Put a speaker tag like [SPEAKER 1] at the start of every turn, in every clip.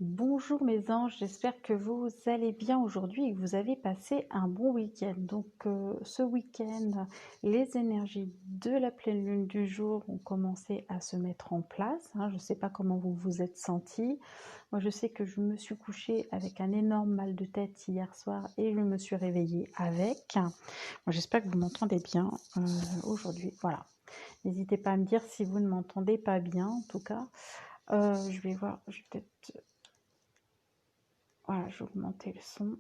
[SPEAKER 1] Bonjour mes anges, j'espère que vous allez bien aujourd'hui et que vous avez passé un bon week-end. Donc ce week-end, les énergies de la pleine lune du jour ont commencé à se mettre en place, hein. Je ne sais pas comment vous vous êtes sentis. Moi je sais que je me suis couchée avec un énorme mal de tête hier soir et je me suis réveillée avec. Moi j'espère que vous m'entendez bien aujourd'hui. Voilà. N'hésitez pas à me dire si vous ne m'entendez pas bien en tout cas. Je vais voir, je vais peut-être... Voilà, je vais augmenter le son.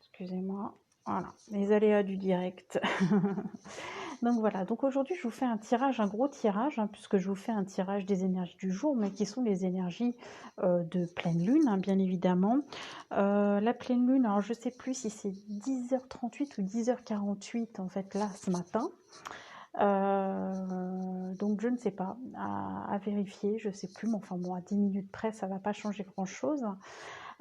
[SPEAKER 1] Excusez-moi. Voilà, les aléas du direct. Donc voilà, donc aujourd'hui je vous fais un tirage, un gros tirage, hein, puisque je vous fais un tirage des énergies du jour, mais qui sont les énergies de pleine lune, hein, bien évidemment. La pleine lune, alors je ne sais plus si c'est 10h38 ou 10h48 en fait là ce matin. Donc je ne sais pas, à vérifier, je ne sais plus, mais enfin bon, à 10 minutes près, ça ne va pas changer grand-chose.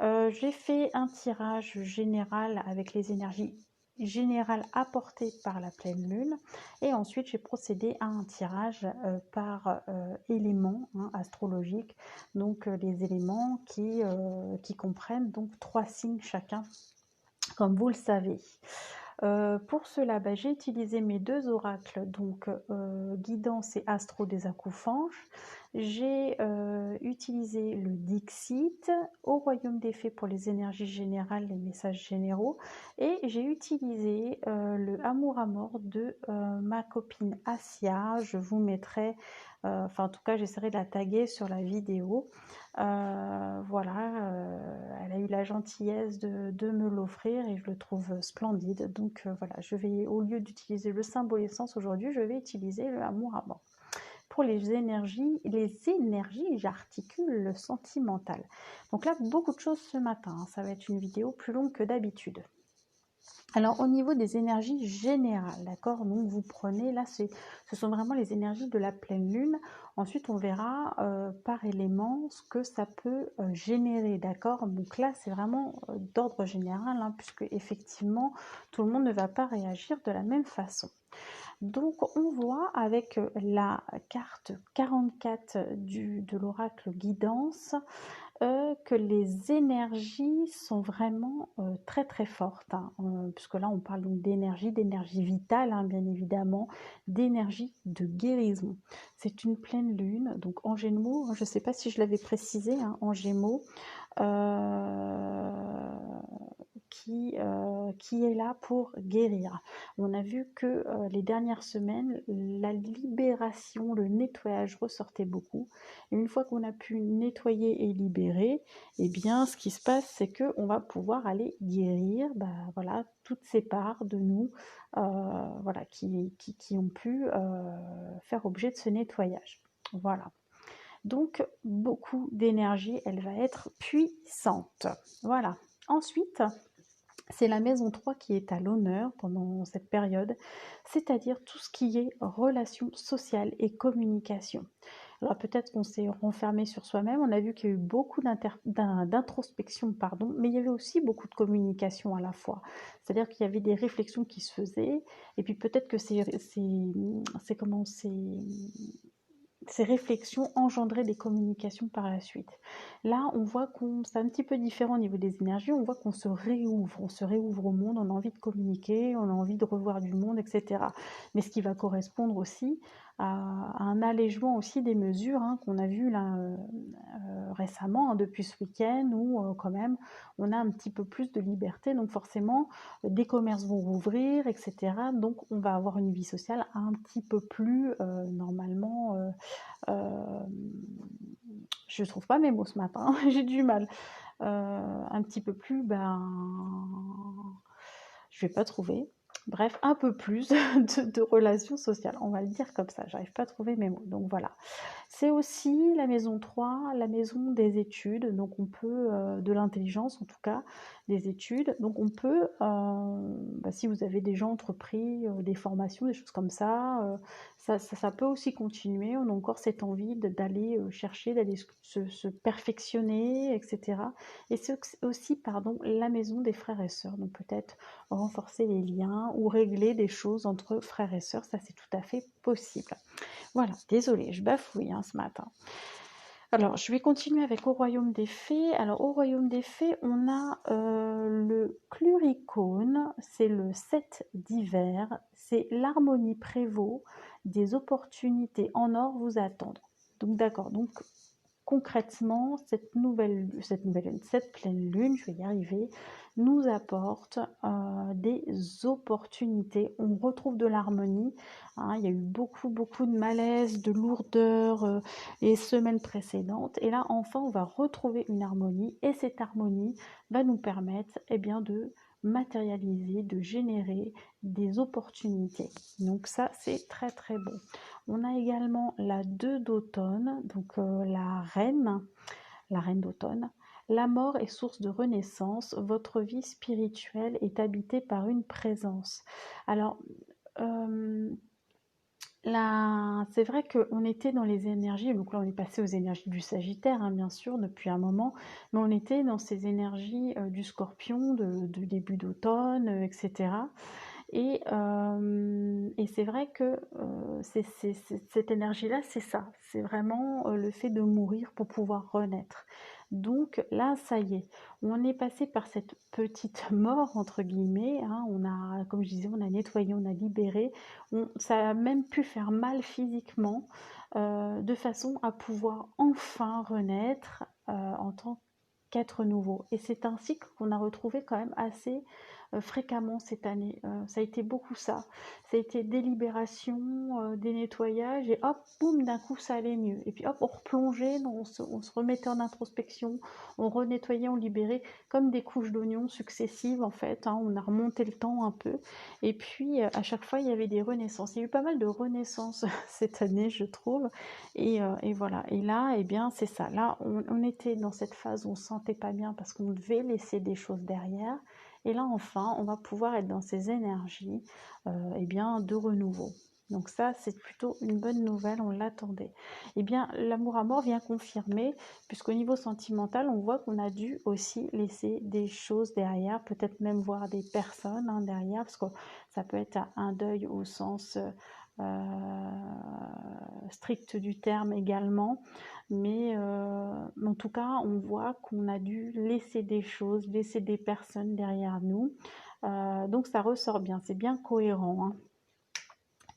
[SPEAKER 1] J'ai fait un tirage général avec les énergies générales apportées par la pleine lune et ensuite j'ai procédé à un tirage par éléments, hein, astrologiques, donc les éléments qui comprennent donc 3 signes chacun, comme vous le savez. Pour cela, j'ai utilisé mes deux oracles, donc Guidance et Astro des Acoufanges. J'ai utilisé le Dixit au Royaume des Fées pour les énergies générales, les messages généraux. Et j'ai utilisé le Amour à mort de ma copine Asia. Je vous mettrai, enfin en tout cas j'essaierai de la taguer sur la vidéo. Voilà, elle a eu la gentillesse de me l'offrir et je le trouve splendide. Donc voilà, je vais, au lieu d'utiliser le symbole essence aujourd'hui, je vais utiliser le amour à mort. Pour les énergies, j'articule le sentimental. Donc là, beaucoup de choses ce matin, hein. Ça va être une vidéo plus longue que d'habitude. Alors au niveau des énergies générales, d'accord, donc vous prenez, là ce sont vraiment les énergies de la pleine lune. Ensuite on verra par élément ce que ça peut générer, d'accord. Donc là c'est vraiment d'ordre général, hein, puisque effectivement tout le monde ne va pas réagir de la même façon. Donc on voit avec la carte 44 de l'oracle guidance que les énergies sont vraiment très très fortes, hein, puisque là on parle donc d'énergie vitale, hein, bien évidemment, d'énergie de guérison. C'est une pleine lune, donc en Gémeaux, je ne sais pas si je l'avais précisé, hein, en Gémeaux, qui est là pour guérir. On a vu que les dernières semaines, la libération, le nettoyage ressortait beaucoup. Et une fois qu'on a pu nettoyer et libérer, eh bien, ce qui se passe, c'est que on va pouvoir aller guérir, voilà, toutes ces parts de nous, voilà, qui ont pu faire objet de ce nettoyage. Voilà. Donc, beaucoup d'énergie, elle va être puissante. Voilà. Ensuite, c'est la maison 3 qui est à l'honneur pendant cette période, c'est-à-dire tout ce qui est relations sociales et communication. Alors peut-être qu'on s'est renfermé sur soi-même, on a vu qu'il y a eu beaucoup d'introspection, pardon, mais il y avait aussi beaucoup de communication à la fois. C'est-à-dire qu'il y avait des réflexions qui se faisaient, et puis peut-être que ces réflexions engendraient des communications par la suite. Là, on voit qu'on, c'est un petit peu différent au niveau des énergies, on voit qu'on se réouvre au monde, on a envie de communiquer, on a envie de revoir du monde, etc. Mais ce qui va correspondre aussi à un allègement aussi des mesures, hein, qu'on a vu là récemment, hein, depuis ce week-end, où quand même on a un petit peu plus de liberté, donc forcément des commerces vont rouvrir, etc. Donc on va avoir une vie sociale un petit peu plus normalement... je trouve pas mes mots ce matin, j'ai du mal. Un petit peu plus, je vais pas trouver. Bref, un peu plus de relations sociales, on va le dire comme ça, j'arrive pas à trouver mes mots. Donc voilà. C'est aussi la maison 3, la maison des études, donc on peut, de l'intelligence en tout cas, des études. Donc on peut, si vous avez déjà entrepris des formations, des choses comme ça, ça peut aussi continuer. On a encore cette envie d'aller chercher, d'aller se perfectionner, etc. Et c'est aussi, pardon, la maison des frères et sœurs. Donc peut-être renforcer les liens ou régler des choses entre frères et sœurs, ça c'est tout à fait possible. Voilà, désolée, je bafouille, hein, ce matin. Alors, je vais continuer avec au royaume des fées. Alors, au royaume des fées, on a le cluricone, c'est le 7 d'hiver, c'est l'harmonie prévaut, des opportunités en or vous attendent. Donc, d'accord. Donc, concrètement, cette pleine lune, je vais y arriver, nous apporte des opportunités. On retrouve de l'harmonie. Hein, il y a eu beaucoup de malaise, de lourdeur les semaines précédentes. Et là, enfin, on va retrouver une harmonie. Et cette harmonie va nous permettre de matérialiser, de générer des opportunités. Donc ça, c'est très très bon. On a également la 2 d'automne, donc la reine d'automne. La mort est source de renaissance, votre vie spirituelle est habitée par une présence. Alors, là, c'est vrai qu'on était dans les énergies, donc là on est passé aux énergies du Sagittaire, hein, bien sûr, depuis un moment, mais on était dans ces énergies du Scorpion, de début d'automne, etc. Et c'est vrai que cette énergie-là, c'est ça. C'est vraiment le fait de mourir pour pouvoir renaître. Donc là, ça y est, on est passé par cette petite mort, entre guillemets. Hein, on a, comme je disais, on a nettoyé, on a libéré. Ça a même pu faire mal physiquement, de façon à pouvoir enfin renaître en tant qu'être nouveau. Et c'est un cycle qu'on a retrouvé quand même assez fréquemment cette année. Ça a été beaucoup ça. Ça a été des libérations, des nettoyages, et hop, boum, d'un coup ça allait mieux. Et puis hop, on replongeait, on se remettait en introspection, on renettoyait, on libérait, comme des couches d'oignons successives en fait. Hein, on a remonté le temps un peu. Et puis à chaque fois, il y avait des renaissances. Il y a eu pas mal de renaissances cette année, je trouve. Et voilà. Et là, c'est ça. Là, on était dans cette phase où on se sentait pas bien parce qu'on devait laisser des choses derrière. Et là, enfin, on va pouvoir être dans ces énergies de renouveau. Donc ça, c'est plutôt une bonne nouvelle, on l'attendait. L'amour à mort vient confirmer, puisqu'au niveau sentimental, on voit qu'on a dû aussi laisser des choses derrière, peut-être même voir des personnes derrière, parce que ça peut être un deuil au sens strict du terme également. Mais en tout cas, on voit qu'on a dû laisser des choses, laisser des personnes derrière nous. Donc ça ressort bien, c'est bien cohérent. Hein.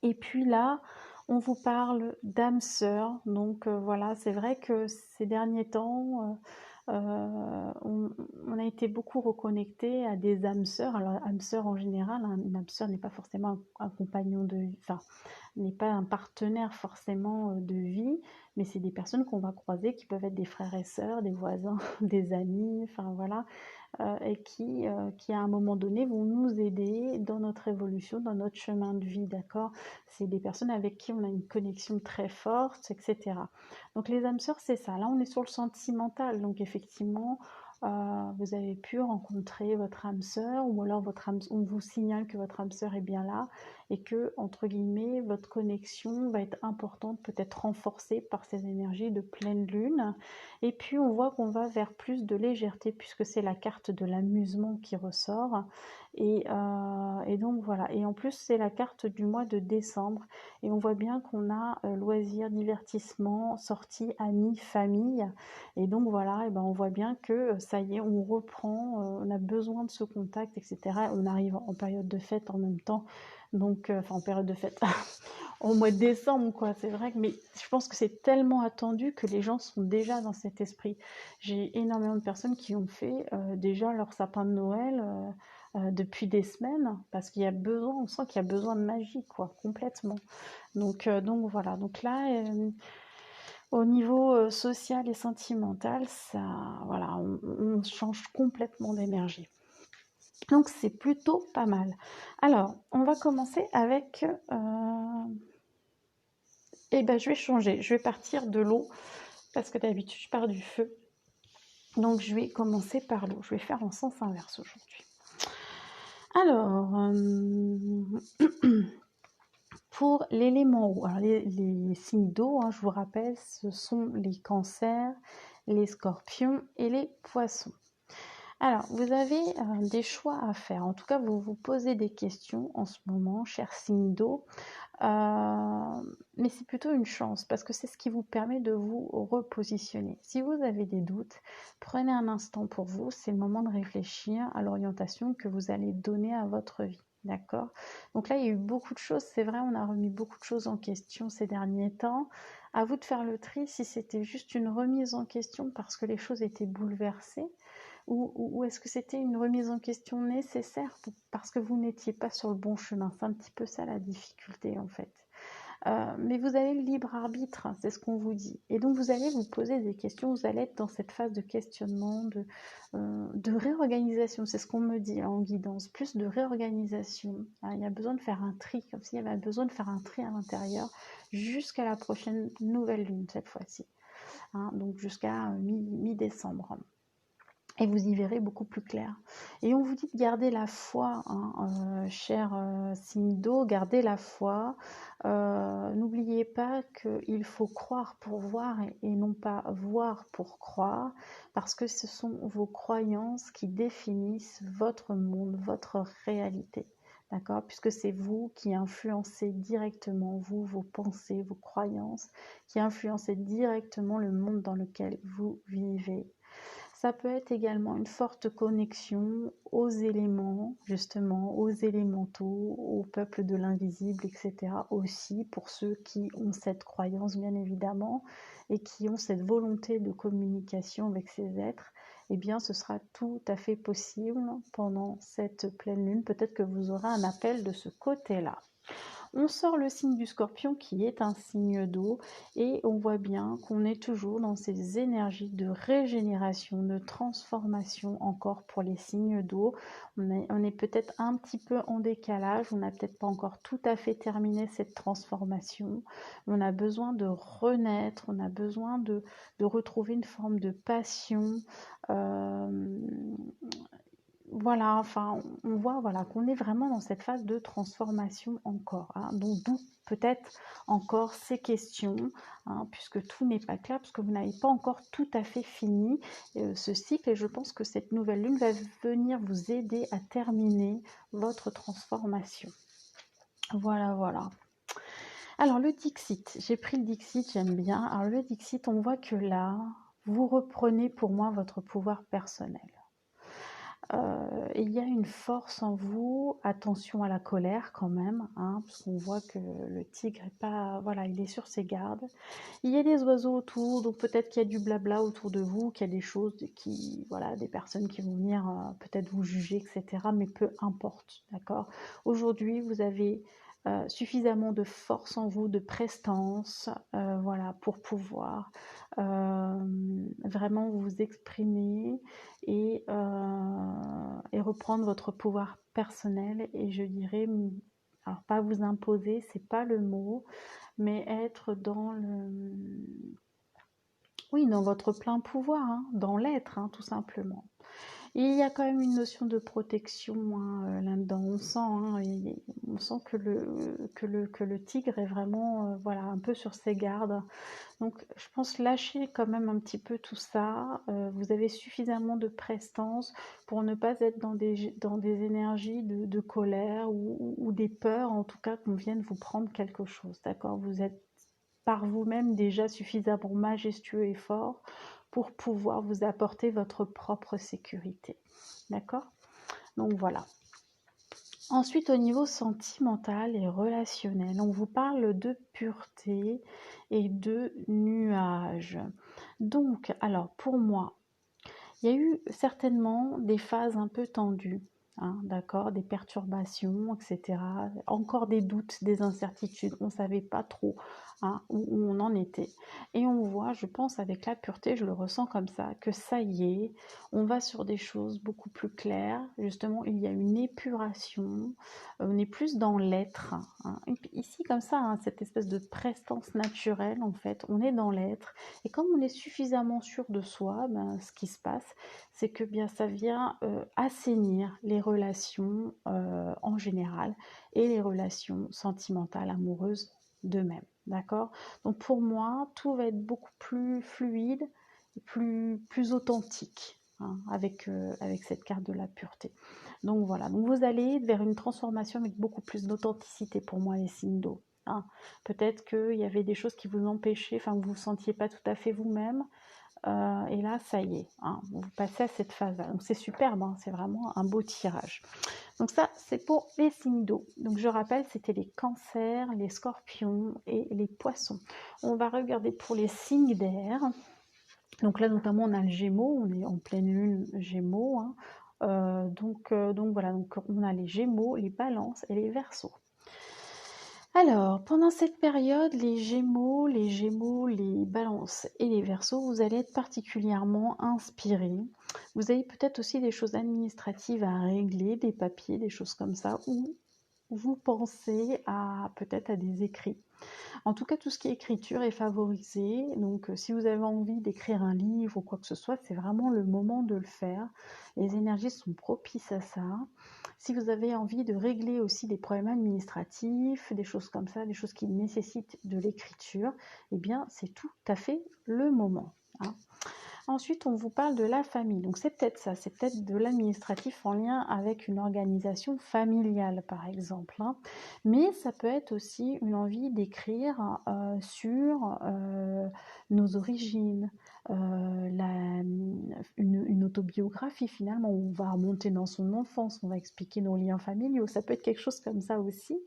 [SPEAKER 1] Et puis là, on vous parle d'âme sœur. Donc voilà, c'est vrai que ces derniers temps, on a été beaucoup reconnecté à des âmes sœurs. Alors, âme sœur en général, hein, une âme sœur n'est pas forcément un compagnon de vie, enfin, n'est pas un partenaire forcément de vie, mais c'est des personnes qu'on va croiser qui peuvent être des frères et sœurs, des voisins, des amis, enfin voilà, et qui à un moment donné vont nous aider dans notre évolution, dans notre chemin de vie, d'accord? C'est des personnes avec qui on a une connexion très forte, etc. Donc les âmes sœurs, c'est ça. Là, on est sur le sentimental, donc effectivement, vous avez pu rencontrer votre âme sœur, ou alors on vous signale que votre âme sœur est bien là, et que, entre guillemets, votre connexion va être importante, peut-être renforcée par ces énergies de pleine lune. Et puis on voit qu'on va vers plus de légèreté, puisque c'est la carte de l'amusement qui ressort. Et donc voilà. Et en plus, c'est la carte du mois de décembre. Et on voit bien qu'on a loisirs, divertissement, sorties, amis, famille. Et donc voilà, on voit bien que ça y est, on reprend, on a besoin de ce contact, etc. On arrive en période de fête en même temps. Donc, enfin en période de fête, au mois de décembre, quoi. C'est vrai que, mais je pense que c'est tellement attendu que les gens sont déjà dans cet esprit. J'ai énormément de personnes qui ont fait déjà leur sapin de Noël depuis des semaines, parce qu'il y a besoin, on sent qu'il y a besoin de magie, quoi, complètement. Donc voilà. Donc là, au niveau social et sentimental, ça, voilà, on change complètement d'énergie. Donc c'est plutôt pas mal. Alors, on va commencer avec... je vais changer. Je vais partir de l'eau, parce que d'habitude, je pars du feu. Donc, je vais commencer par l'eau. Je vais faire en sens inverse aujourd'hui. Alors, pour l'élément eau, alors les signes d'eau, je vous rappelle, ce sont les cancers, les scorpions et les poissons. Alors, vous avez des choix à faire. En tout cas, vous vous posez des questions en ce moment, cher signe d'eau. Mais c'est plutôt une chance parce que c'est ce qui vous permet de vous repositionner. Si vous avez des doutes, prenez un instant pour vous. C'est le moment de réfléchir à l'orientation que vous allez donner à votre vie. D'accord? Donc là, il y a eu beaucoup de choses. C'est vrai, on a remis beaucoup de choses en question ces derniers temps. À vous de faire le tri si c'était juste une remise en question parce que les choses étaient bouleversées ou est-ce que c'était une remise en question nécessaire parce que vous n'étiez pas sur le bon chemin? C'est un petit peu ça la difficulté en fait. Mais vous avez le libre arbitre, c'est ce qu'on vous dit. Et donc vous allez vous poser des questions, vous allez être dans cette phase de questionnement, de réorganisation, c'est ce qu'on me dit en guidance, plus de réorganisation. Hein, il y a besoin de faire un tri, comme s'il y avait besoin de faire un tri à l'intérieur jusqu'à la prochaine nouvelle lune cette fois-ci. Hein, donc jusqu'à mi-décembre. Et vous y verrez beaucoup plus clair. Et on vous dit de garder la foi, hein, cher signe d'eau, gardez la foi. N'oubliez pas qu'il faut croire pour voir et non pas voir pour croire, parce que ce sont vos croyances qui définissent votre monde, votre réalité. D'accord? Puisque c'est vous qui influencez directement, vous, vos pensées, vos croyances, qui influencez directement le monde dans lequel vous vivez. Ça peut être également une forte connexion aux éléments, justement, aux élémentaux, au peuple de l'invisible, etc. aussi pour ceux qui ont cette croyance, bien évidemment, et qui ont cette volonté de communication avec ces êtres. Eh bien, ce sera tout à fait possible pendant cette pleine lune. Peut-être que vous aurez un appel de ce côté-là. On sort le signe du Scorpion qui est un signe d'eau et on voit bien qu'on est toujours dans ces énergies de régénération, de transformation encore pour les signes d'eau. On est peut-être un petit peu en décalage, on n'a peut-être pas encore tout à fait terminé cette transformation. On a besoin de renaître, on a besoin de retrouver une forme de passion. Euh, voilà, enfin, on voit voilà, qu'on est vraiment dans cette phase de transformation encore. Hein. Donc, d'où peut-être encore ces questions, hein, puisque tout n'est pas clair, puisque vous n'avez pas encore tout à fait fini ce cycle. Et je pense que cette nouvelle lune va venir vous aider à terminer votre transformation. Voilà, voilà. Alors, le Dixit, j'ai pris le Dixit, j'aime bien. Alors, le Dixit, on voit que là, vous reprenez pour moi votre pouvoir personnel. Il y a une force en vous, attention à la colère quand même, hein, parce qu'on voit que le tigre est pas, voilà, il est sur ses gardes. Il y a des oiseaux autour, donc peut-être qu'il y a du blabla autour de vous, qu'il y a des choses qui, voilà, des personnes qui vont venir peut-être vous juger, etc. Mais peu importe, d'accord. Aujourd'hui, vous avez suffisamment de force en vous, de prestance, voilà, pour pouvoir vraiment vous exprimer et reprendre votre pouvoir personnel. Et je dirais, alors pas vous imposer, c'est pas le mot, mais être dans le, oui, dans votre plein pouvoir, hein, dans l'être, hein, tout simplement. Il y a quand même une notion de protection hein, là-dedans. On sent, hein, on sent que le tigre est vraiment voilà, un peu sur ses gardes. Donc, je pense lâcher quand même un petit peu tout ça. Vous avez suffisamment de prestance pour ne pas être dans des énergies de colère ou des peurs, en tout cas, qu'on vienne vous prendre quelque chose. D'accord? Vous êtes par vous-même déjà suffisamment majestueux et fort pour pouvoir vous apporter votre propre sécurité. D'accord? Donc voilà. Ensuite, au niveau sentimental et relationnel, on vous parle de pureté et de nuages. Donc, alors pour moi, il y a eu certainement des phases un peu tendues, hein, d'accord, des perturbations, etc. Encore des doutes, des incertitudes, on ne savait pas trop hein, où on en était. Et on voit, je pense avec la pureté, je le ressens comme ça, que ça y est, on va sur des choses beaucoup plus claires. Justement, il y a une épuration, on est plus dans l'être. Hein. Et puis ici, comme ça, hein, cette espèce de prestance naturelle, en fait, on est dans l'être. Et comme on est suffisamment sûr de soi, ben, ce qui se passe, c'est que bien ça vient assainir les relations en général et les relations sentimentales, amoureuses d'eux-mêmes. D'accord? Donc pour moi, tout va être beaucoup plus fluide, plus authentique. hein, avec cette carte de la pureté. Donc voilà, donc vous allez vers une transformation avec beaucoup plus d'authenticité pour moi, les signes d'eau, hein. Peut-être qu'il y avait des choses qui vous empêchaient, enfin vous ne vous sentiez pas tout à fait vous-même, et là, ça y est, hein, vous passez à cette phase-là. Donc c'est superbe, hein, c'est vraiment un beau tirage. Donc ça, c'est pour les signes d'eau. Donc je rappelle, c'était les cancers, les scorpions et les poissons. On va regarder pour les signes d'air. Donc là, notamment, on a le Gémeaux, on est en pleine lune Gémeaux, hein. Donc voilà, donc on a les Gémeaux, les Balances et les Verseaux. Alors, pendant cette période, les Gémeaux, les Balances et les Verseaux, vous allez être particulièrement inspirés. Vous avez peut-être aussi des choses administratives à régler, des papiers, des choses comme ça, ou vous pensez à peut-être à des écrits. En tout cas, tout ce qui est écriture est favorisé. Donc, si vous avez envie d'écrire un livre ou quoi que ce soit, c'est vraiment le moment de le faire. Les énergies sont propices à ça. Si vous avez envie de régler aussi des problèmes administratifs, des choses comme ça, des choses qui nécessitent de l'écriture, eh bien, c'est tout à fait le moment, hein. Ensuite, on vous parle de la famille. Donc, c'est peut-être ça, c'est peut-être de l'administratif en lien avec une organisation familiale, par exemple, hein. Mais ça peut être aussi une envie d'écrire sur nos origines, une autobiographie finalement, où on va remonter dans son enfance, on va expliquer nos liens familiaux. Ça peut être quelque chose comme ça aussi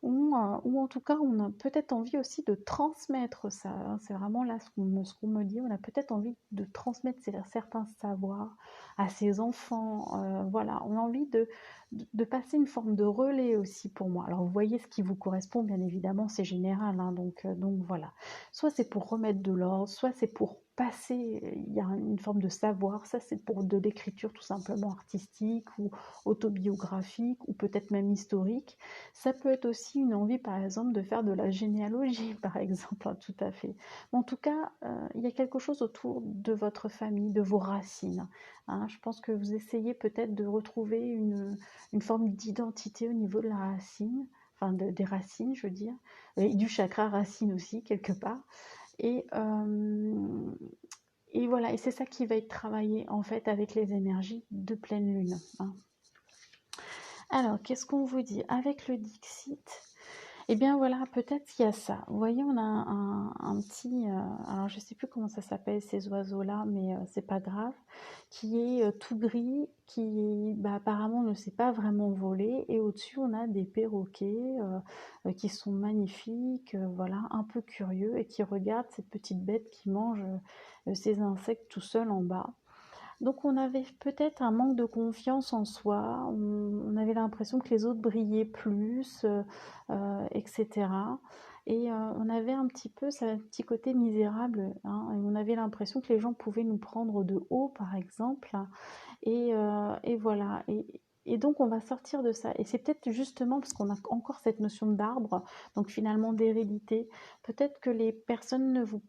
[SPEAKER 1] ou en tout cas, on a peut-être envie aussi de transmettre ça, hein. C'est vraiment là ce qu'on me dit, on a peut-être envie de transmettre certains savoirs à ses enfants, voilà, on a envie de passer une forme de relais aussi pour moi. Alors vous voyez ce qui vous correspond, bien évidemment, c'est général, hein, donc voilà. Soit c'est pour remettre de l'ordre, soit c'est pour passer, il y a une forme de savoir, ça c'est pour de l'écriture tout simplement artistique ou autobiographique ou peut-être même historique. Ça peut être aussi une envie, par exemple, de faire de la généalogie, par exemple, hein, tout à fait. Mais en tout cas, il y a quelque chose autour de votre famille, de vos racines, hein. Je pense que vous essayez peut-être de retrouver une forme d'identité au niveau de la racine, enfin des racines, je veux dire, et du chakra racine aussi, quelque part. Et, euh, et voilà, et c'est ça qui va être travaillé en fait avec les énergies de pleine lune, hein. Alors, qu'est-ce qu'on vous dit? Avec le Dixit, eh bien voilà, peut-être qu'il y a ça. Vous voyez, on a un petit, alors je ne sais plus comment ça s'appelle ces oiseaux-là, mais c'est pas grave, qui est tout gris, qui bah, apparemment ne sait pas vraiment voler, et au-dessus on a des perroquets qui sont magnifiques, voilà, un peu curieux, et qui regardent cette petite bête qui mange ces insectes tout seul en bas. Donc on avait peut-être un manque de confiance en soi, on avait l'impression que les autres brillaient plus, etc. Et on avait un petit peu ce petit côté misérable, hein, et on avait l'impression que les gens pouvaient nous prendre de haut, par exemple. Et voilà. Et donc on va sortir de ça. Et c'est peut-être justement parce qu'on a encore cette notion d'arbre, donc finalement d'hérédité. Peut-être que les personnes ne vous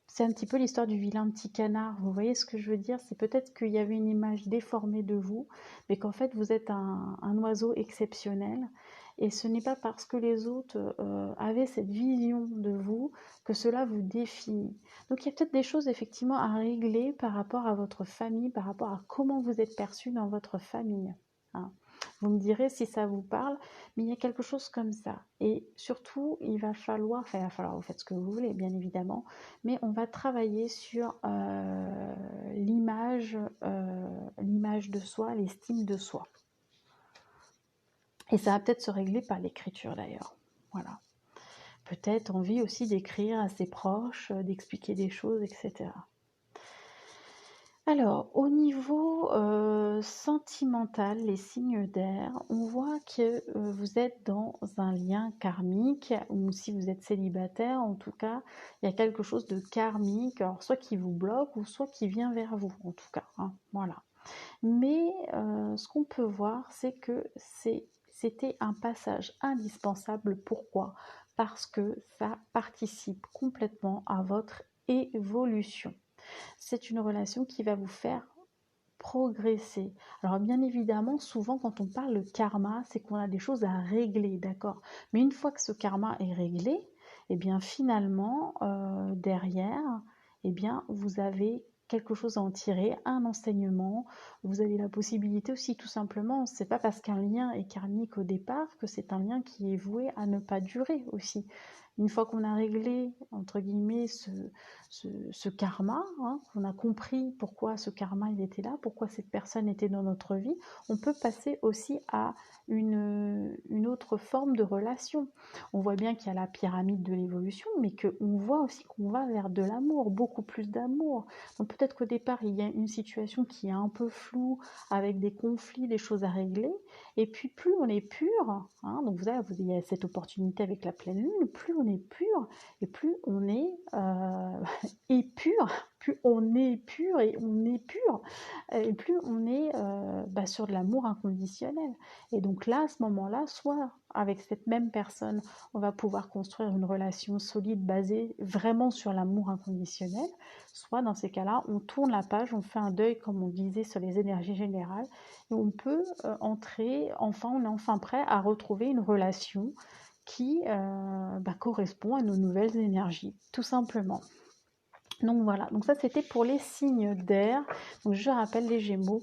[SPEAKER 1] c'est un petit peu l'histoire du vilain petit canard. Vous voyez ce que je veux dire? C'est peut-être qu'il y avait une image déformée de vous, mais qu'en fait vous êtes un oiseau exceptionnel. Et ce n'est pas parce que les autres avaient cette vision de vous que cela vous définit. Donc il y a peut-être des choses effectivement à régler par rapport à votre famille, par rapport à comment vous êtes perçu dans votre famille, hein. Vous me direz si ça vous parle, mais il y a quelque chose comme ça. Et surtout, enfin, il va falloir, vous faites ce que vous voulez, bien évidemment, mais on va travailler sur l'image de soi, l'estime de soi. Et ça va peut-être se régler par l'écriture d'ailleurs. Voilà. Peut-être envie aussi d'écrire à ses proches, d'expliquer des choses, etc. Alors, au niveau sentimental, les signes d'air, on voit que vous êtes dans un lien karmique, ou si vous êtes célibataire, en tout cas, il y a quelque chose de karmique, alors soit qui vous bloque, ou soit qui vient vers vous, en tout cas, hein, voilà. Mais ce qu'on peut voir, c'est que c'était un passage indispensable. Pourquoi? Parce que ça participe complètement à votre évolution. C'est une relation qui va vous faire progresser. Alors bien évidemment, souvent quand on parle de karma, c'est qu'on a des choses à régler, d'accord? Mais une fois que ce karma est réglé, eh bien finalement, derrière, eh bien vous avez quelque chose à en tirer, un enseignement. Vous avez la possibilité aussi, tout simplement, c'est pas parce qu'un lien est karmique au départ que c'est un lien qui est voué à ne pas durer aussi. Une fois qu'on a réglé, entre guillemets, ce karma, hein, qu'on a compris pourquoi ce karma il était là, pourquoi cette personne était dans notre vie, on peut passer aussi à une autre forme de relation. On voit bien qu'il y a la pyramide de l'évolution, mais qu'on voit aussi qu'on va vers de l'amour, beaucoup plus d'amour. Donc peut-être qu'au départ, il y a une situation qui est un peu floue, avec des conflits, des choses à régler, et puis plus on est pur, hein, donc il y a cette opportunité avec la pleine lune, plus on est pur, et plus on est épur, plus on est pur et on est pur, et plus on est sur de l'amour inconditionnel. Et donc là, à ce moment-là, soit avec cette même personne, on va pouvoir construire une relation solide basée vraiment sur l'amour inconditionnel, soit dans ces cas-là, on tourne la page, on fait un deuil, comme on disait, sur les énergies générales, et on peut on est enfin prêt à retrouver une relation qui correspond à nos nouvelles énergies, tout simplement. Donc voilà, donc ça c'était pour les signes d'air. Donc je rappelle les Gémeaux,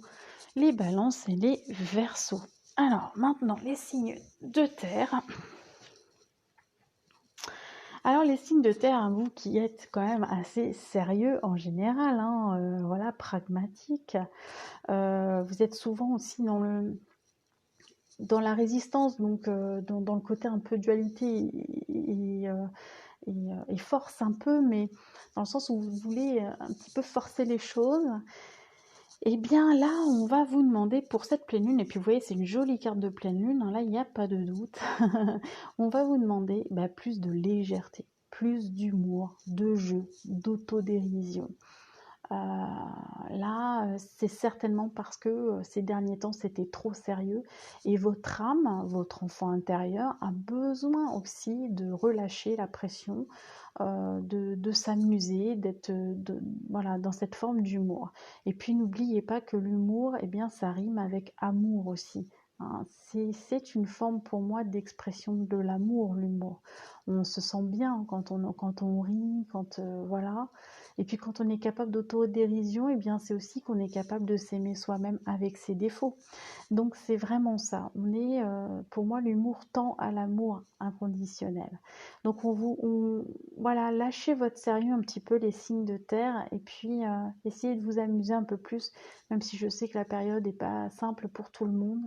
[SPEAKER 1] les Balances et les Verseaux. Alors maintenant les signes de terre. Alors les signes de terre, hein, vous qui êtes quand même assez sérieux en général, hein, voilà, pragmatique, vous êtes souvent aussi dans la résistance, donc dans le côté un peu dualité et force un peu, mais dans le sens où vous voulez un petit peu forcer les choses. Et bien là, on va vous demander pour cette pleine lune, et puis vous voyez, c'est une jolie carte de pleine lune, hein, là, il n'y a pas de doute. On va vous demander plus de légèreté, plus d'humour, de jeu, d'autodérision. Là, c'est certainement parce que ces derniers temps, c'était trop sérieux et votre âme, votre enfant intérieur, a besoin aussi de relâcher la pression, de s'amuser, d'être voilà, dans cette forme d'humour. Et puis n'oubliez pas que l'humour, eh bien, ça rime avec amour aussi. Hein. C'est une forme pour moi d'expression de l'amour, l'humour. On se sent bien quand on rit, quand voilà. Et puis quand on est capable d'autodérision, eh bien c'est aussi qu'on est capable de s'aimer soi-même avec ses défauts. Donc c'est vraiment ça. Pour moi, l'humour tend à l'amour inconditionnel. Donc voilà, lâchez votre sérieux un petit peu les signes de terre et puis essayez de vous amuser un peu plus, même si je sais que la période n'est pas simple pour tout le monde.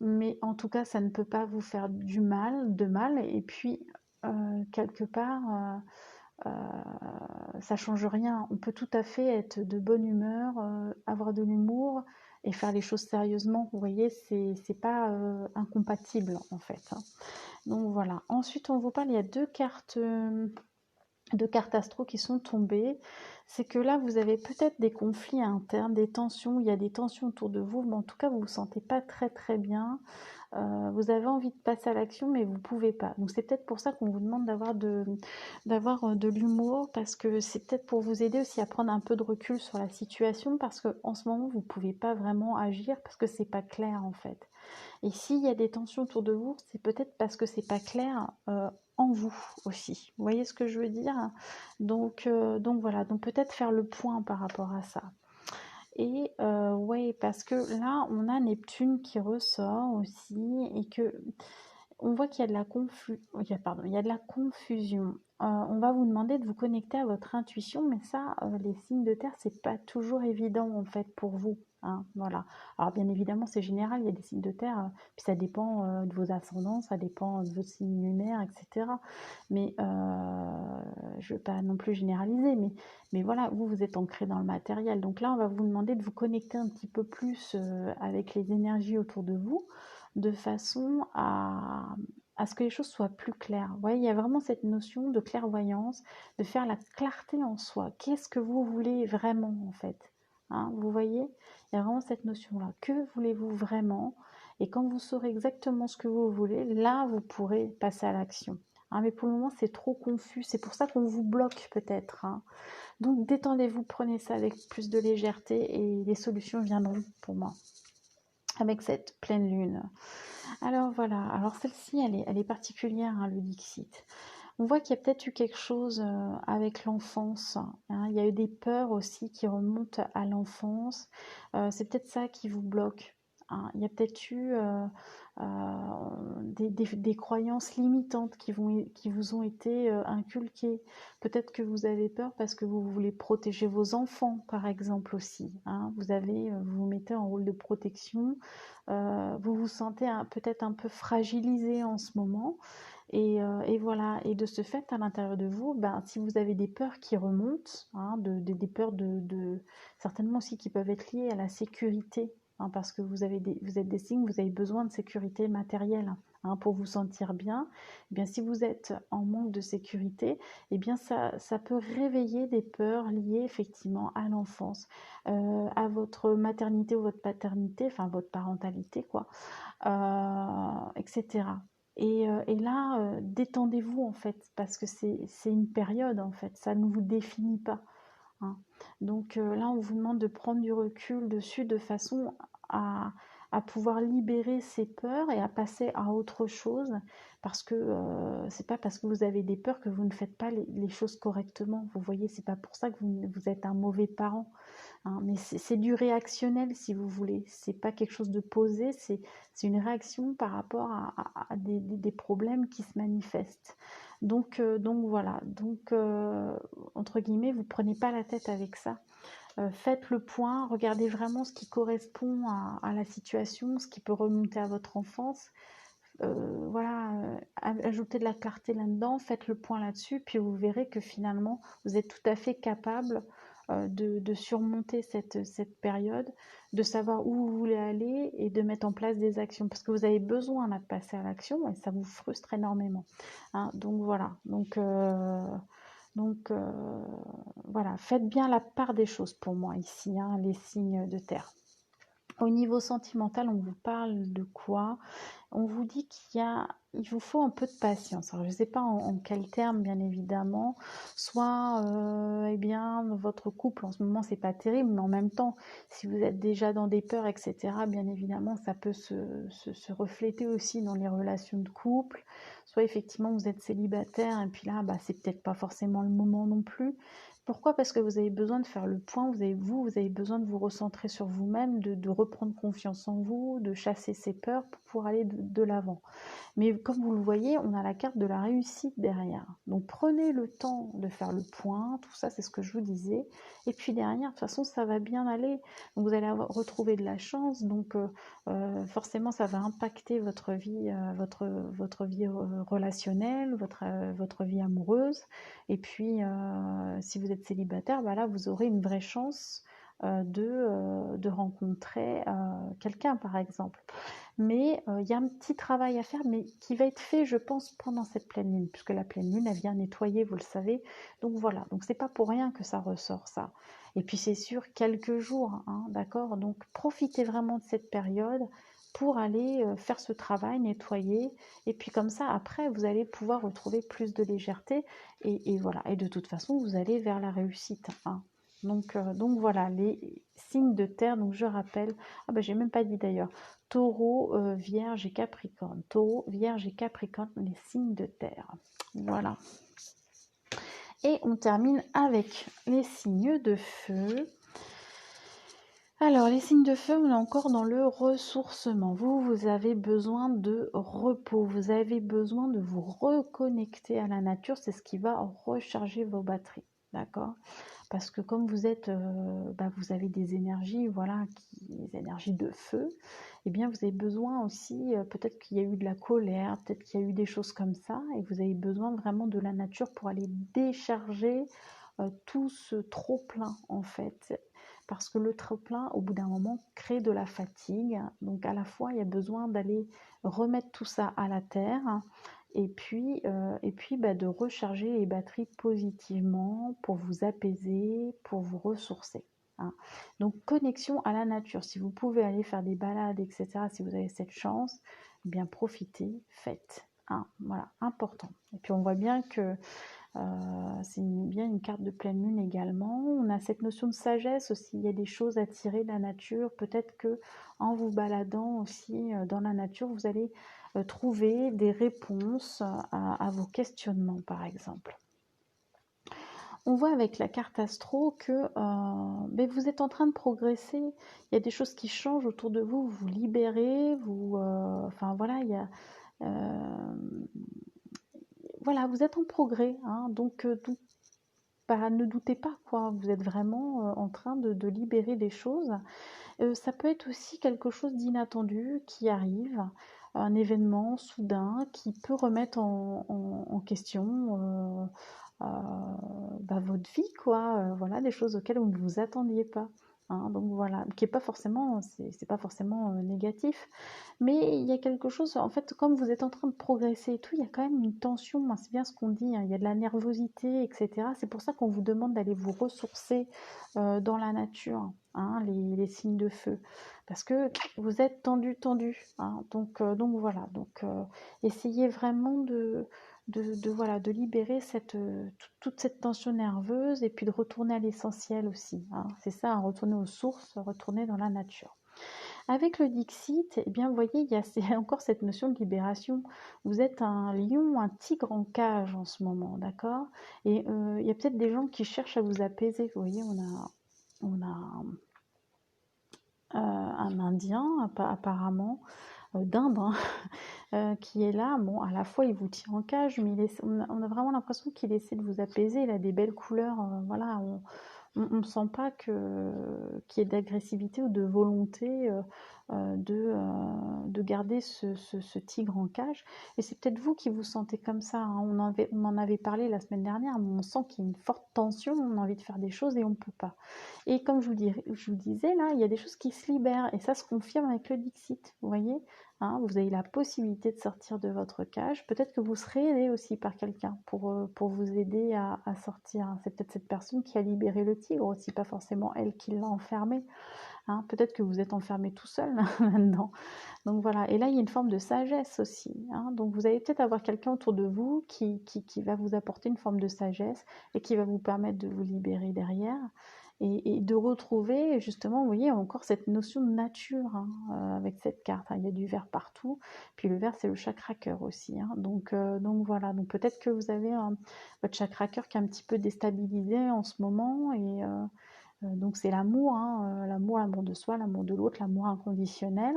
[SPEAKER 1] Mais en tout cas, ça ne peut pas vous faire de mal. Et puis, quelque part, ça change rien. On peut tout à fait être de bonne humeur, avoir de l'humour et faire les choses sérieusement. Vous voyez, c'est pas incompatible en fait. Hein. Donc voilà. Ensuite, on vous parle, il y a deux cartes astro qui sont tombées. C'est que là, vous avez peut-être des conflits internes, des tensions. Il y a des tensions autour de vous, mais en tout cas, vous vous sentez pas très très bien. Vous avez envie de passer à l'action, mais vous ne pouvez pas. Donc c'est peut-être pour ça qu'on vous demande d'avoir de l'humour, parce que c'est peut-être pour vous aider aussi à prendre un peu de recul sur la situation, parce qu'en ce moment, vous ne pouvez pas vraiment agir, parce que c'est pas clair en fait. Et s'il y a des tensions autour de vous, c'est peut-être parce que c'est pas clair en vous aussi. Vous voyez ce que je veux dire? Donc voilà, donc peut-être faire le point par rapport à ça. Et ouais, parce que là, on a Neptune qui ressort aussi et que on voit qu'il y a de la il y a de la confusion. On va vous demander de vous connecter à votre intuition, mais ça, les signes de terre, c'est pas toujours évident en fait pour vous. Hein, voilà. Alors bien évidemment, c'est général, il y a des signes de terre, puis ça dépend de vos ascendants, ça dépend de vos signes lunaires, etc. Mais je ne veux pas non plus généraliser, mais voilà, vous êtes ancré dans le matériel. Donc là, on va vous demander de vous connecter un petit peu plus avec les énergies autour de vous, de façon à ce que les choses soient plus claires. Vous voyez, il y a vraiment cette notion de clairvoyance, de faire la clarté en soi. Qu'est-ce que vous voulez vraiment, en fait? Hein, vous voyez, il y a vraiment cette notion-là. Que voulez-vous vraiment? Et quand vous saurez exactement ce que vous voulez, là, vous pourrez passer à l'action. Hein, mais pour le moment, c'est trop confus. C'est pour ça qu'on vous bloque peut-être. Hein. Donc, détendez-vous, prenez ça avec plus de légèreté et les solutions viendront pour moi avec cette pleine lune. Alors voilà, alors celle-ci, elle est particulière, hein, le Dixit. On voit qu'il y a peut-être eu quelque chose avec l'enfance, hein. Il y a eu des peurs aussi qui remontent à l'enfance. C'est peut-être ça qui vous bloque, hein. Il y a peut-être eu des croyances limitantes qui vous ont été inculquées. Peut-être que vous avez peur parce que vous voulez protéger vos enfants, par exemple aussi, hein. Vous vous mettez en rôle de protection. Vous vous sentez peut-être un peu fragilisé en ce moment. Et voilà, et de ce fait, à l'intérieur de vous, ben, si vous avez des peurs qui remontent, hein, des peurs certainement aussi qui peuvent être liées à la sécurité, hein, parce que vous êtes des signes, vous avez besoin de sécurité matérielle, hein, pour vous sentir bien. Eh bien, si vous êtes en manque de sécurité, eh bien, ça peut réveiller des peurs liées effectivement à l'enfance, à votre maternité ou votre paternité, enfin votre parentalité, quoi, etc. Et là, détendez-vous en fait, parce que c'est une période en fait, ça ne vous définit pas, hein. Donc là, on vous demande de prendre du recul dessus de façon à, à pouvoir libérer ces peurs et à passer à autre chose, parce que c'est pas parce que vous avez des peurs que vous ne faites pas les choses correctement. Vous voyez, c'est pas pour ça que vous êtes un mauvais parent, hein, mais c'est du réactionnel si vous voulez. C'est pas quelque chose de posé, c'est une réaction par rapport à des problèmes qui se manifestent. Donc voilà, entre guillemets, vous prenez pas la tête avec ça. Faites le point, regardez vraiment ce qui correspond à la situation, ce qui peut remonter à votre enfance. Voilà, ajoutez de la clarté là-dedans, faites le point là-dessus, puis vous verrez que finalement, vous êtes tout à fait capable de surmonter cette période, de savoir où vous voulez aller et de mettre en place des actions, parce que vous avez besoin là, de passer à l'action et ça vous frustre énormément, hein. Donc voilà, donc voilà, faites bien la part des choses pour moi ici, hein, les signes de terre. Au niveau sentimental, on vous parle de quoi? On vous dit il vous faut un peu de patience. Alors, je ne sais pas en quels termes, bien évidemment. Soit, eh bien, votre couple, en ce moment, c'est pas terrible, mais en même temps, si vous êtes déjà dans des peurs, etc., bien évidemment, ça peut se refléter aussi dans les relations de couple. Soit, effectivement, vous êtes célibataire, et puis là, bah, c'est peut-être pas forcément le moment non plus. Pourquoi? Parce que vous avez besoin de faire le point, vous avez besoin de vous recentrer sur vous-même, de reprendre confiance en vous, de chasser ses peurs pour pouvoir aller de l'avant. Mais comme vous le voyez, on a la carte de la réussite derrière. Donc prenez le temps de faire le point, tout ça c'est ce que je vous disais. Et puis derrière, de toute façon, ça va bien aller. Donc vous allez retrouver de la chance. Donc forcément, ça va impacter votre vie relationnelle, votre vie amoureuse. Et puis, si vous êtes célibataire, bah là, vous aurez une vraie chance de rencontrer quelqu'un, par exemple. Mais il y a un petit travail à faire, mais qui va être fait, je pense, pendant cette pleine lune, puisque la pleine lune, elle vient nettoyer, vous le savez. Donc voilà, donc c'est pas pour rien que ça ressort, ça. Et puis c'est sûr, quelques jours, hein, d'accord? Donc profitez vraiment de cette période pour aller faire ce travail, nettoyer. Et puis comme ça, après, vous allez pouvoir retrouver plus de légèreté. Et voilà, et de toute façon, vous allez vers la réussite, hein. Donc voilà, les signes de terre, donc je rappelle, ah ben j'ai même pas dit d'ailleurs, Taureau, Vierge et Capricorne. Taureau, Vierge et Capricorne, les signes de terre. Voilà. Et on termine avec les signes de feu. Alors, les signes de feu, on est encore dans le ressourcement. Vous avez besoin de repos, vous avez besoin de vous reconnecter à la nature, c'est ce qui va recharger vos batteries, d'accord? Parce que comme vous êtes, vous avez des énergies, voilà, des énergies de feu, eh bien vous avez besoin aussi, peut-être qu'il y a eu de la colère, peut-être qu'il y a eu des choses comme ça, et vous avez besoin vraiment de la nature pour aller décharger tout ce trop-plein en fait. Parce que le trop-plein, au bout d'un moment, crée de la fatigue. Donc à la fois, il y a besoin d'aller remettre tout ça à la terre, et puis de recharger les batteries positivement pour vous apaiser, pour vous ressourcer, hein. Donc connexion à la nature. Si vous pouvez aller faire des balades, etc., si vous avez cette chance, eh bien profitez, faites, hein. Voilà, important. Et puis on voit bien que c'est bien une carte de pleine lune également. On a cette notion de sagesse aussi. Il y a des choses à tirer de la nature. Peut-être que en vous baladant aussi dans la nature, vous allez trouver des réponses à vos questionnements, par exemple. On voit avec la carte astro que mais vous êtes en train de progresser. Il y a des choses qui changent autour de vous, vous vous libérez, enfin voilà, voilà, vous êtes en progrès, hein, donc bah, ne doutez pas, quoi. Vous êtes vraiment en train de libérer des choses. Ça peut être aussi quelque chose d'inattendu qui arrive, un événement soudain qui peut remettre en question bah, votre vie, quoi. Voilà, des choses auxquelles vous ne vous attendiez pas. Hein, donc voilà, qui est pas forcément, c'est pas forcément négatif, mais il y a quelque chose, en fait, comme vous êtes en train de progresser et tout, il y a quand même une tension, hein, c'est bien ce qu'on dit, hein, il y a de la nervosité, etc. C'est pour ça qu'on vous demande d'aller vous ressourcer dans la nature, hein, les signes de feu, parce que vous êtes tendu, hein, donc voilà, essayez vraiment voilà, de libérer toute cette tension nerveuse et puis de retourner à l'essentiel aussi, hein. C'est ça, hein, retourner aux sources, retourner dans la nature. Avec le Dixit, eh bien, vous voyez, il y a encore cette notion de libération. Vous êtes un lion, un tigre en cage en ce moment, d'accord? Et il y a peut-être des gens qui cherchent à vous apaiser. Vous voyez, on a un Indien, apparemment, d'Inde, hein, qui est là. Bon, à la fois, il vous tient en cage, mais on a vraiment l'impression qu'il essaie de vous apaiser. Il a des belles couleurs, voilà, on ne sent pas qu'il y ait d'agressivité ou de volonté de garder ce tigre en cage. Et c'est peut-être vous qui vous sentez comme ça, hein. On en avait parlé la semaine dernière, mais on sent qu'il y a une forte tension, on a envie de faire des choses et on ne peut pas. Et comme je vous disais, là, il y a des choses qui se libèrent et ça se confirme avec le Dixit, vous voyez, hein, vous avez la possibilité de sortir de votre cage. Peut-être que vous serez aidé aussi par quelqu'un pour vous aider à sortir, hein. C'est peut-être cette personne qui a libéré le tigre aussi, pas forcément elle qui l'a enfermé, hein. Peut-être que vous êtes enfermé tout seul là-dedans. Donc voilà, et là il y a une forme de sagesse aussi, hein. Donc vous allez peut-être avoir quelqu'un autour de vous qui va vous apporter une forme de sagesse et qui va vous permettre de vous libérer derrière. Et de retrouver justement, vous voyez, encore cette notion de nature, hein, avec cette carte, hein. Il y a du vert partout, puis le vert c'est le chakra cœur aussi, hein. Donc voilà, donc peut-être que vous avez votre chakra cœur qui est un petit peu déstabilisé en ce moment, et donc c'est l'amour, hein, l'amour de soi, l'amour de l'autre, l'amour inconditionnel.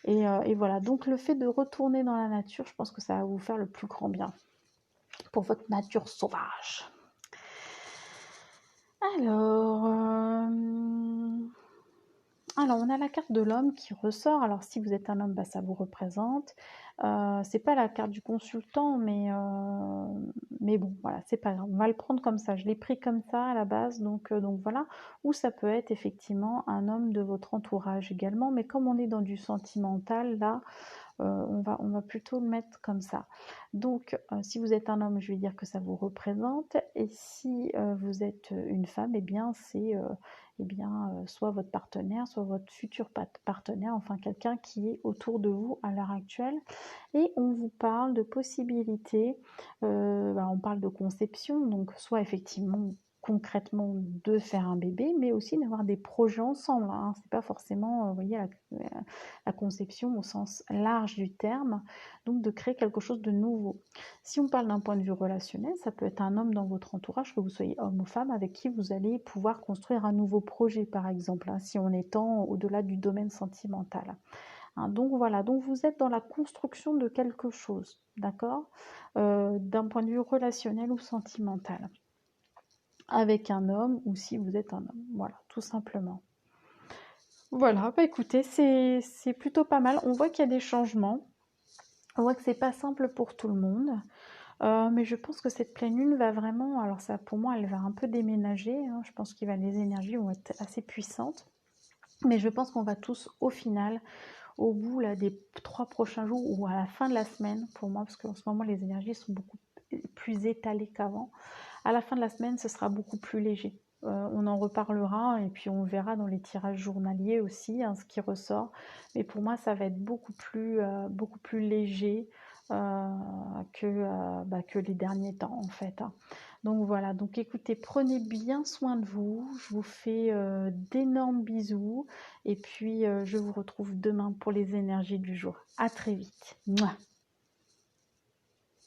[SPEAKER 1] Et voilà, donc le fait de retourner dans la nature, je pense que ça va vous faire le plus grand bien pour votre nature sauvage. Alors, on a la carte de l'homme qui ressort. Alors, si vous êtes un homme, bah, ça vous représente. C'est pas la carte du consultant, mais bon, voilà, c'est pas grave. On va le prendre comme ça. Je l'ai pris comme ça à la base, donc voilà. Ou ça peut être effectivement un homme de votre entourage également. Mais comme on est dans du sentimental, là, on va plutôt le mettre comme ça. Donc, si vous êtes un homme, je vais dire que ça vous représente. Et si vous êtes une femme, eh bien, c'est soit votre partenaire, soit votre futur partenaire, enfin quelqu'un qui est autour de vous à l'heure actuelle. Et on vous parle de possibilités, on parle de conception, donc soit effectivement concrètement de faire un bébé, mais aussi d'avoir des projets ensemble, hein. C'est pas forcément, vous voyez, la conception au sens large du terme, donc de créer quelque chose de nouveau. Si on parle d'un point de vue relationnel, ça peut être un homme dans votre entourage, que vous soyez homme ou femme, avec qui vous allez pouvoir construire un nouveau projet, par exemple, hein, si on étend au-delà du domaine sentimental. Hein, donc voilà, donc vous êtes dans la construction de quelque chose, d'accord, d'un point de vue relationnel ou sentimental, avec un homme ou si vous êtes un homme, voilà, tout simplement. Voilà, bah écoutez, c'est plutôt pas mal. On voit qu'il y a des changements, on voit que c'est pas simple pour tout le monde, mais je pense que cette pleine lune va vraiment, alors ça pour moi elle va un peu déménager, hein. Je pense que les énergies vont être assez puissantes, mais je pense qu'on va tous au final, au bout là, des 3 prochains jours ou à la fin de la semaine, pour moi, parce qu'en ce moment les énergies sont beaucoup plus étalées qu'avant, à la fin de la semaine ce sera beaucoup plus léger. On en reparlera et puis on verra dans les tirages journaliers aussi, hein, ce qui ressort. Mais pour moi, ça va être beaucoup plus léger que les derniers temps, en fait, hein. Donc voilà, donc écoutez, prenez bien soin de vous. Je vous fais d'énormes bisous et puis je vous retrouve demain pour les énergies du jour. À très vite. Mouah.